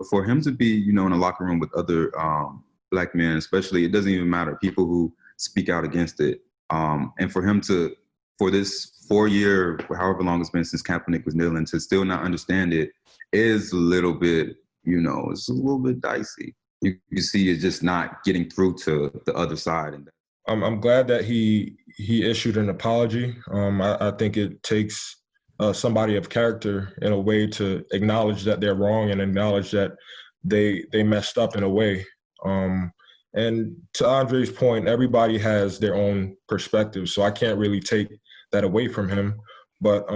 for him to be, you know, in a locker room with other Black men, especially, it doesn't even matter, people who speak out against it. And for him to, for this 4-year, however long it's been since Kaepernick was kneeling, to still not understand it is a little bit, you know, it's a little bit dicey. You see it's just not getting through to the other side. And I'm glad that he issued an apology. I think it takes somebody of character in a way to acknowledge that they're wrong and acknowledge that they messed up in a way. And to Andre's point, everybody has their own perspective, so I can't really take that away from him. But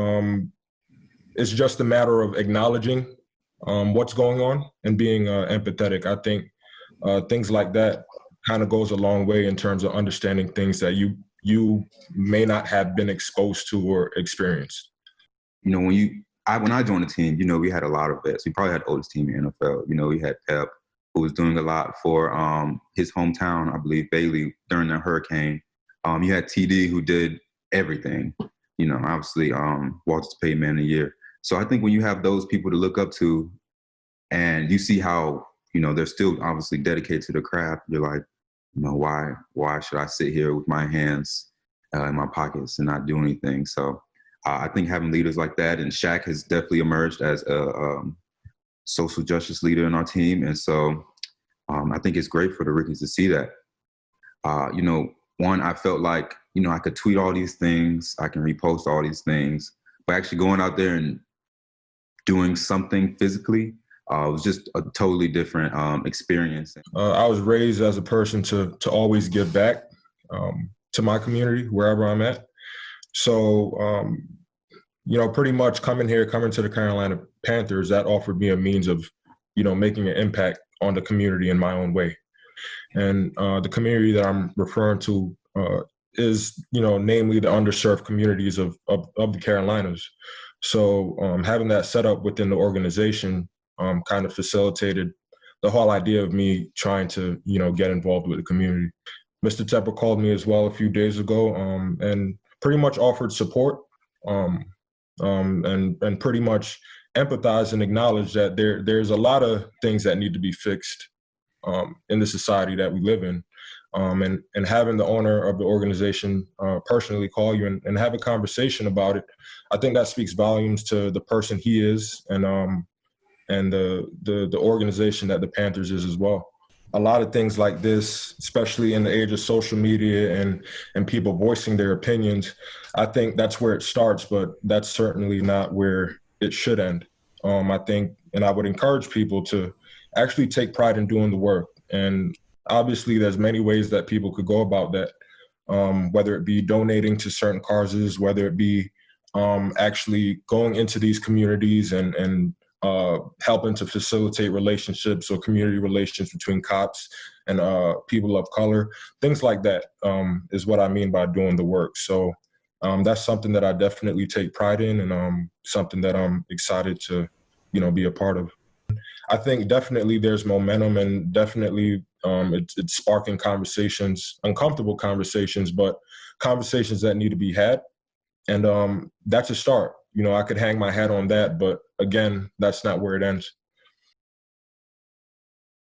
it's just a matter of acknowledging what's going on and being empathetic. I think things like that kind of goes a long way in terms of understanding things that you may not have been exposed to or experienced. You know, when I joined the team, you know, we had a lot of vets. We probably had the oldest team in the NFL. You know, we had Pep, who was doing a lot for his hometown, I believe, Bailey, during the hurricane. You had TD, who did everything. You know, obviously, Walter's paid man of the year. So I think when you have those people to look up to, and you see how, you know, they're still obviously dedicated to the craft, you're like, you know, why should I sit here with my hands in my pockets and not do anything? So I think having leaders like that, and Shaq has definitely emerged as a social justice leader in our team. And so I think it's great for the rookies to see that. You know, one, I felt like, you know, I could tweet all these things, I can repost all these things, but actually going out there and doing something physically was just a totally different experience. I was raised as a person to always give back to my community, wherever I'm at. So, you know, pretty much coming to the Carolina Panthers, that offered me a means of, you know, making an impact on the community in my own way. And the community that I'm referring to is, you know, namely the underserved communities of the Carolinas. So having that set up within the organization kind of facilitated the whole idea of me trying to, you know, get involved with the community. Mr. Tepper called me as well a few days ago and pretty much offered support and pretty much empathized and acknowledged that there's a lot of things that need to be fixed in the society that we live in. And having the owner of the organization personally call you and have a conversation about it, I think that speaks volumes to the person he is and the organization that the Panthers is as well. A lot of things like this, especially in the age of social media and people voicing their opinions, I think that's where it starts, but that's certainly not where it should end. I think, and I would encourage people to actually take pride in doing the work. And obviously there's many ways that people could go about that, whether it be donating to certain causes, whether it be actually going into these communities and helping to facilitate relationships or community relations between cops and people of color. Things like that is what I mean by doing the work. So that's something that I definitely take pride in and something that I'm excited to, you know, be a part of. I think definitely there's momentum and definitely it's sparking conversations, uncomfortable conversations, but conversations that need to be had. And that's a start. You know, I could hang my hat on that, but again, that's not where it ends.